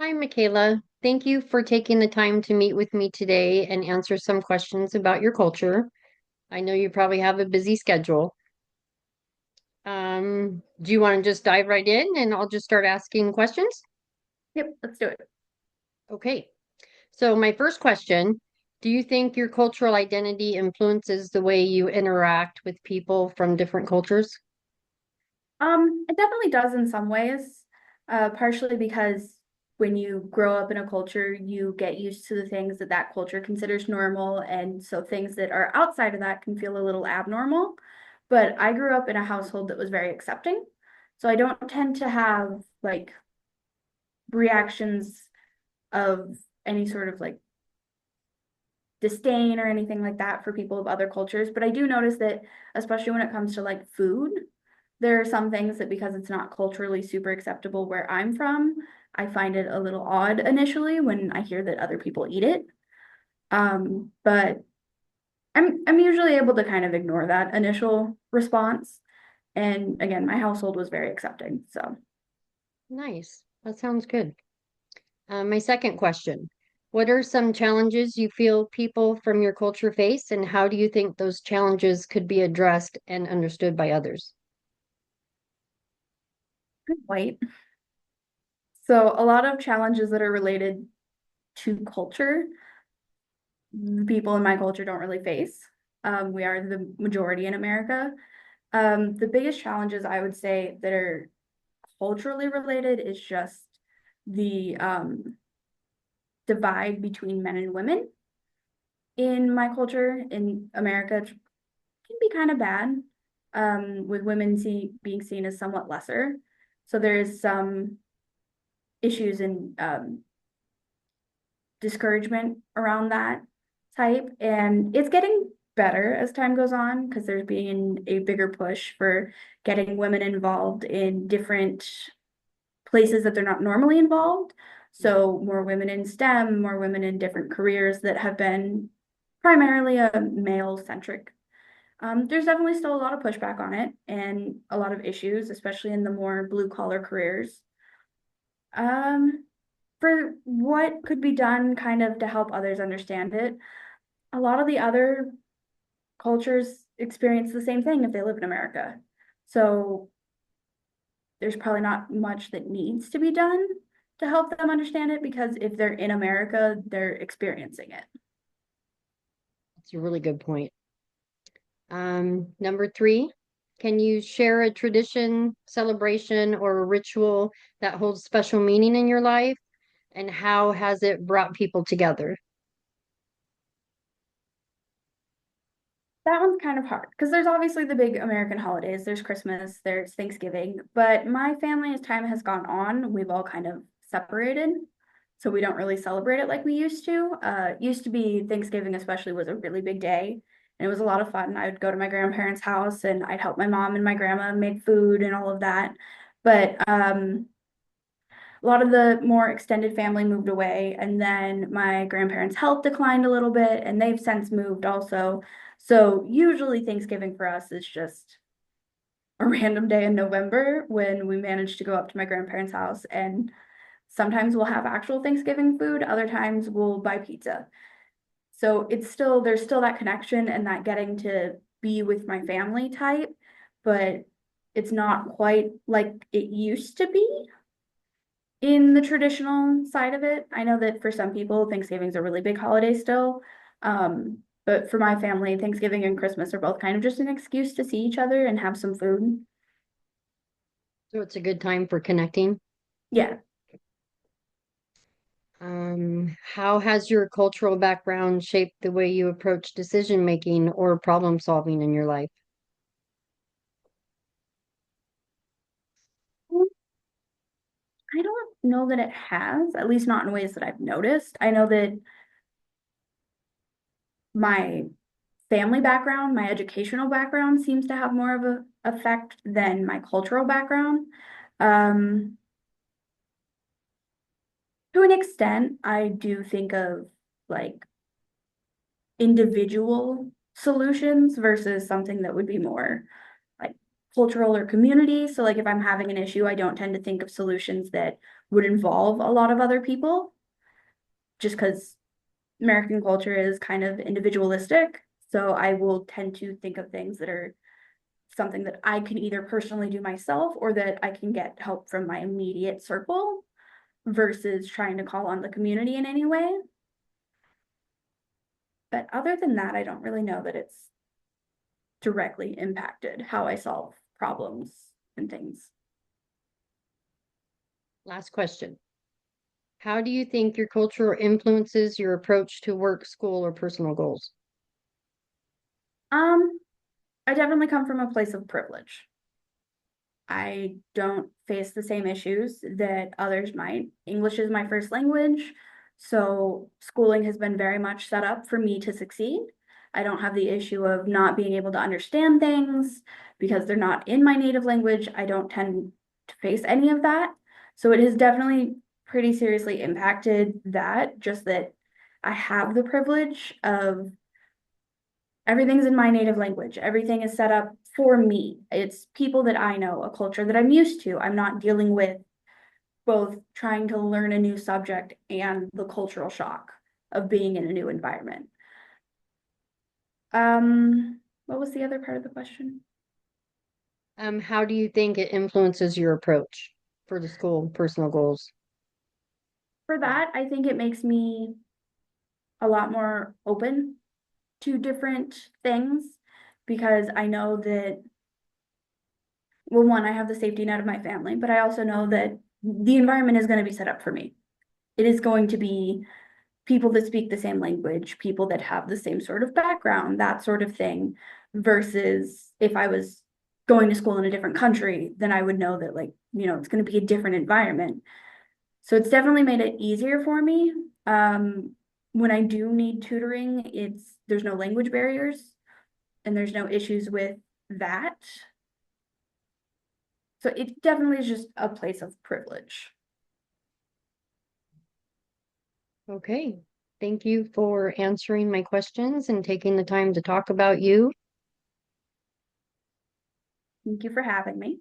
Hi, Michaela. Thank you for taking the time to meet with me today and answer some questions about your culture. I know you probably have a busy schedule. Do you want to just dive right in and I'll just start asking questions? Yep, let's do it. Okay. So, my first question, do you think your cultural identity influences the way you interact with people from different cultures? It definitely does in some ways, partially because when you grow up in a culture, you get used to the things that that culture considers normal, and so things that are outside of that can feel a little abnormal. But I grew up in a household that was very accepting, so I don't tend to have like reactions of any sort of like disdain or anything like that for people of other cultures. But I do notice that, especially when it comes to like food, there are some things that because it's not culturally super acceptable where I'm from, I find it a little odd initially when I hear that other people eat it. But I'm usually able to kind of ignore that initial response. And again, my household was very accepting. So Nice. That sounds good. My second question, what are some challenges you feel people from your culture face, and how do you think those challenges could be addressed and understood by others? I'm white. So a lot of challenges that are related to culture, the people in my culture don't really face. We are the majority in America. The biggest challenges I would say that are culturally related is just the divide between men and women. In my culture in America, it can be kind of bad, with women being seen as somewhat lesser. So there's some issues in discouragement around that type. And it's getting better as time goes on because there's being a bigger push for getting women involved in different places that they're not normally involved. So more women in STEM, more women in different careers that have been primarily a male centric. There's definitely still a lot of pushback on it and a lot of issues, especially in the more blue collar careers. Um, for what could be done kind of to help others understand it, a lot of the other cultures experience the same thing if they live in America. So there's probably not much that needs to be done to help them understand it because if they're in America, they're experiencing it. That's a really good point. Number three, can you share a tradition, celebration, or a ritual that holds special meaning in your life, and how has it brought people together? That one's kind of hard because there's obviously the big American holidays. There's Christmas, there's Thanksgiving, but my family, as time has gone on, we've all kind of separated. So we don't really celebrate it like we used to. Used to be Thanksgiving, especially, was a really big day. And it was a lot of fun. I would go to my grandparents' house and I'd help my mom and my grandma make food and all of that. But a lot of the more extended family moved away, and then my grandparents' health declined a little bit, and they've since moved also. So usually Thanksgiving for us is just a random day in November when we manage to go up to my grandparents' house, and sometimes we'll have actual Thanksgiving food, other times we'll buy pizza. So it's still there's still that connection and that getting to be with my family type, but it's not quite like it used to be in the traditional side of it. I know that for some people, Thanksgiving's a really big holiday still. But for my family, Thanksgiving and Christmas are both kind of just an excuse to see each other and have some food. So it's a good time for connecting. Yeah. How has your cultural background shaped the way you approach decision making or problem solving in your life? I don't know that it has, at least not in ways that I've noticed. I know that my family background, my educational background seems to have more of a effect than my cultural background. Um, to an extent, I do think of like individual solutions versus something that would be more like cultural or community. So like if I'm having an issue, I don't tend to think of solutions that would involve a lot of other people, just because American culture is kind of individualistic. So I will tend to think of things that are something that I can either personally do myself or that I can get help from my immediate circle versus trying to call on the community in any way. But other than that, I don't really know that it's directly impacted how I solve problems and things. Last question. How do you think your culture influences your approach to work, school, or personal goals? Um, I definitely come from a place of privilege. I don't face the same issues that others might. English is my first language, so schooling has been very much set up for me to succeed. I don't have the issue of not being able to understand things because they're not in my native language. I don't tend to face any of that. So it has definitely pretty seriously impacted that, just that I have the privilege of everything's in my native language. Everything is set up for me. It's people that I know, a culture that I'm used to. I'm not dealing with both trying to learn a new subject and the cultural shock of being in a new environment. What was the other part of the question? How do you think it influences your approach for the school, personal goals? For that, I think it makes me a lot more open to different things because I know that, well, one, I have the safety net of my family, but I also know that the environment is going to be set up for me. It is going to be people that speak the same language, people that have the same sort of background, that sort of thing, versus if I was going to school in a different country, then I would know that, like, it's going to be a different environment. So it's definitely made it easier for me. When I do need tutoring, there's no language barriers and there's no issues with that. So it definitely is just a place of privilege. Okay. Thank you for answering my questions and taking the time to talk about you. Thank you for having me.